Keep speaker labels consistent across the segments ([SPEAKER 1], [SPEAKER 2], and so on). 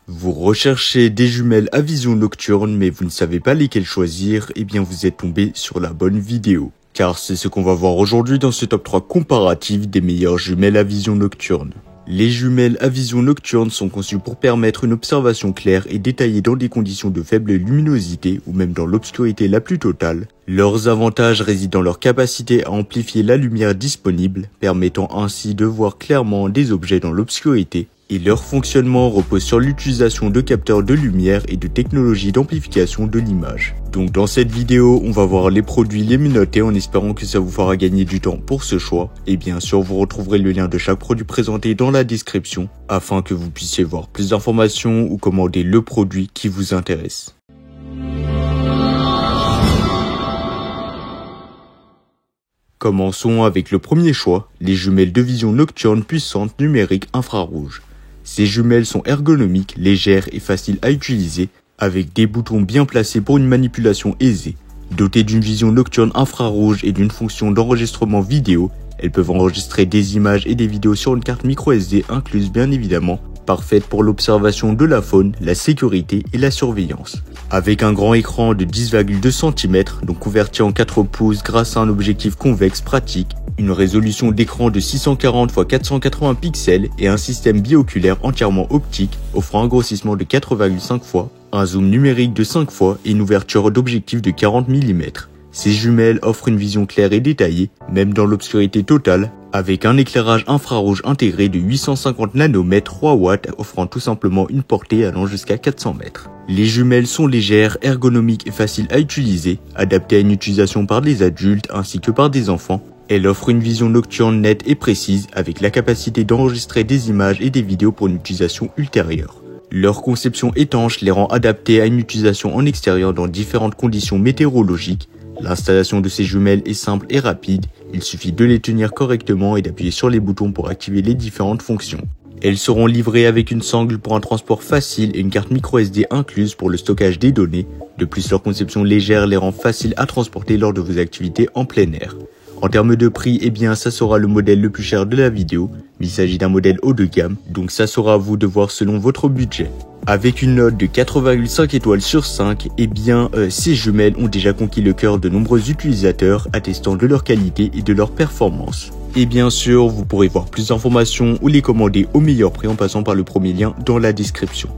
[SPEAKER 1] Vous recherchez des jumelles à vision nocturne mais vous ne savez pas lesquelles choisir, eh bien vous êtes tombé sur la bonne vidéo. Car c'est ce qu'on va voir aujourd'hui dans ce top 3 comparatif des meilleures jumelles à vision nocturne. Les jumelles à vision nocturne sont conçues pour permettre une observation claire et détaillée dans des conditions de faible luminosité ou même dans l'obscurité la plus totale. Leurs avantages résident dans leur capacité à amplifier la lumière disponible, permettant ainsi de voir clairement des objets dans l'obscurité, et leur fonctionnement repose sur l'utilisation de capteurs de lumière et de technologies d'amplification de l'image. Donc dans cette vidéo, on va voir les produits les mieux notés en espérant que ça vous fera gagner du temps pour ce choix. Et bien sûr, vous retrouverez le lien de chaque produit présenté dans la description afin que vous puissiez voir plus d'informations ou commander le produit qui vous intéresse. Commençons avec le premier choix, les jumelles de vision nocturne puissante numérique infrarouge. Ces jumelles sont ergonomiques, légères et faciles à utiliser, avec des boutons bien placés pour une manipulation aisée. Dotées d'une vision nocturne infrarouge et d'une fonction d'enregistrement vidéo, elles peuvent enregistrer des images et des vidéos sur une carte microSD incluse bien évidemment, parfaite pour l'observation de la faune, la sécurité et la surveillance. Avec un grand écran de 10,2 cm, donc converti en 4 pouces grâce à un objectif convexe pratique, une résolution d'écran de 640 x 480 pixels et un système bioculaire entièrement optique offrant un grossissement de 4,5 fois, un zoom numérique de 5 fois et une ouverture d'objectif de 40 mm. Ces jumelles offrent une vision claire et détaillée, même dans l'obscurité totale, avec un éclairage infrarouge intégré de 850 nanomètres 3 watts offrant tout simplement une portée allant jusqu'à 400 mètres. Les jumelles sont légères, ergonomiques et faciles à utiliser, adaptées à une utilisation par des adultes ainsi que par des enfants. Elles offrent une vision nocturne nette et précise avec la capacité d'enregistrer des images et des vidéos pour une utilisation ultérieure. Leur conception étanche les rend adaptées à une utilisation en extérieur dans différentes conditions météorologiques. L'installation de ces jumelles est simple et rapide, il suffit de les tenir correctement et d'appuyer sur les boutons pour activer les différentes fonctions. Elles seront livrées avec une sangle pour un transport facile et une carte microSD incluse pour le stockage des données. De plus, leur conception légère les rend faciles à transporter lors de vos activités en plein air. En termes de prix, eh bien ça sera le modèle le plus cher de la vidéo, mais il s'agit d'un modèle haut de gamme, donc ça sera à vous de voir selon votre budget. Avec une note de 4,5 étoiles sur 5, eh bien ces jumelles ont déjà conquis le cœur de nombreux utilisateurs, attestant de leur qualité et de leur performance. Et bien sûr, vous pourrez voir plus d'informations ou les commander au meilleur prix en passant par le premier lien dans la description.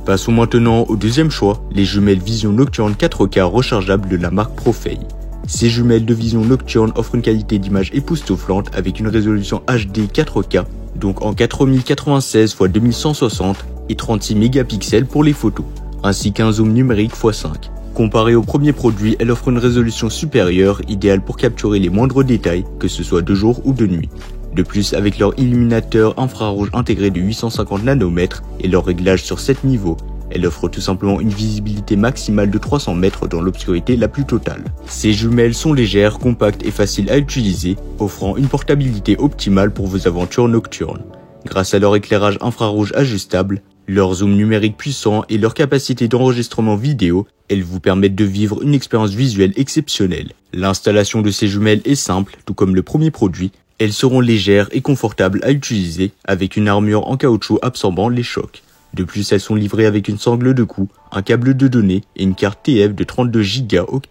[SPEAKER 1] Passons maintenant au deuxième choix, les jumelles vision nocturne 4K rechargeables de la marque Profay. Ces jumelles de vision nocturne offrent une qualité d'image époustouflante avec une résolution HD 4K, donc en 4096 x 2160 et 36 mégapixels pour les photos, ainsi qu'un zoom numérique x5. Comparé au premier produit, elle offre une résolution supérieure, idéale pour capturer les moindres détails, que ce soit de jour ou de nuit. De plus, avec leur illuminateur infrarouge intégré de 850 nanomètres et leur réglage sur 7 niveaux, elle offre tout simplement une visibilité maximale de 300 mètres dans l'obscurité la plus totale. Ces jumelles sont légères, compactes et faciles à utiliser, offrant une portabilité optimale pour vos aventures nocturnes. Grâce à leur éclairage infrarouge ajustable, leur zoom numérique puissant et leur capacité d'enregistrement vidéo, elles vous permettent de vivre une expérience visuelle exceptionnelle. L'installation de ces jumelles est simple, tout comme le premier produit. Elles seront légères et confortables à utiliser, avec une armure en caoutchouc absorbant les chocs. De plus, elles sont livrées avec une sangle de cou, un câble de données et une carte TF de 32 Go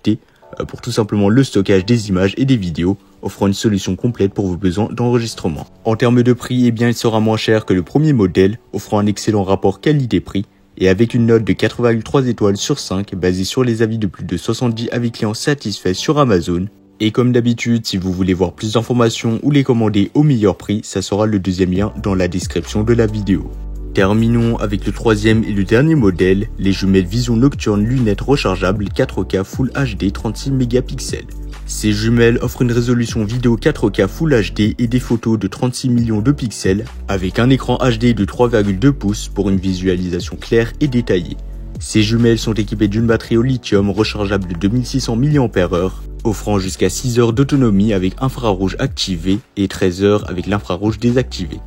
[SPEAKER 1] pour tout simplement le stockage des images et des vidéos, offrant une solution complète pour vos besoins d'enregistrement. En termes de prix, eh bien, il sera moins cher que le premier modèle, offrant un excellent rapport qualité-prix et avec une note de 4,3 étoiles sur 5 basée sur les avis de plus de 70 avis clients satisfaits sur Amazon. Et comme d'habitude, si vous voulez voir plus d'informations ou les commander au meilleur prix, ça sera le deuxième lien dans la description de la vidéo. Terminons avec le troisième et le dernier modèle, les jumelles vision nocturne lunettes rechargeables 4K Full HD 36 mégapixels. Ces jumelles offrent une résolution vidéo 4K Full HD et des photos de 36 millions de pixels avec un écran HD de 3,2 pouces pour une visualisation claire et détaillée. Ces jumelles sont équipées d'une batterie au lithium rechargeable de 2600 mAh, offrant jusqu'à 6 heures d'autonomie avec infrarouge activé et 13 heures avec l'infrarouge désactivé.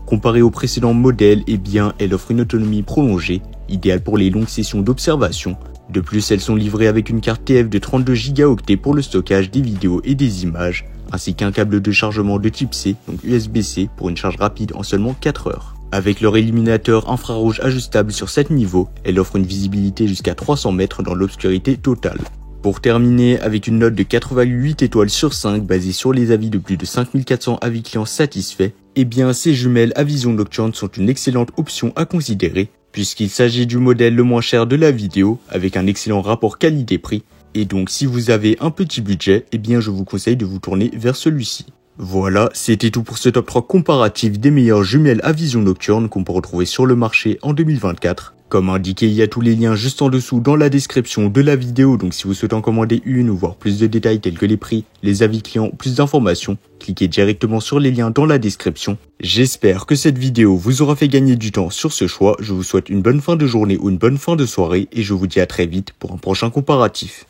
[SPEAKER 1] Comparé au précédent modèle, eh bien, elle offre une autonomie prolongée, idéale pour les longues sessions d'observation. De plus, elles sont livrées avec une carte TF de 32 Go pour le stockage des vidéos et des images, ainsi qu'un câble de chargement de type C, donc USB-C, pour une charge rapide en seulement 4 heures. Avec leur illuminateur infrarouge ajustable sur 7 niveaux, elle offre une visibilité jusqu'à 300 mètres dans l'obscurité totale. Pour terminer, avec une note de 4,8 étoiles sur 5 basée sur les avis de plus de 5400 avis clients satisfaits, eh bien ces jumelles à vision nocturne sont une excellente option à considérer, puisqu'il s'agit du modèle le moins cher de la vidéo, avec un excellent rapport qualité-prix, et donc si vous avez un petit budget, eh bien je vous conseille de vous tourner vers celui-ci. Voilà, c'était tout pour ce top 3 comparatif des meilleures jumelles à vision nocturne qu'on peut retrouver sur le marché en 2024. Comme indiqué, il y a tous les liens juste en dessous dans la description de la vidéo, donc si vous souhaitez en commander une ou voir plus de détails tels que les prix, les avis clients ou plus d'informations, cliquez directement sur les liens dans la description. J'espère que cette vidéo vous aura fait gagner du temps sur ce choix, je vous souhaite une bonne fin de journée ou une bonne fin de soirée et je vous dis à très vite pour un prochain comparatif.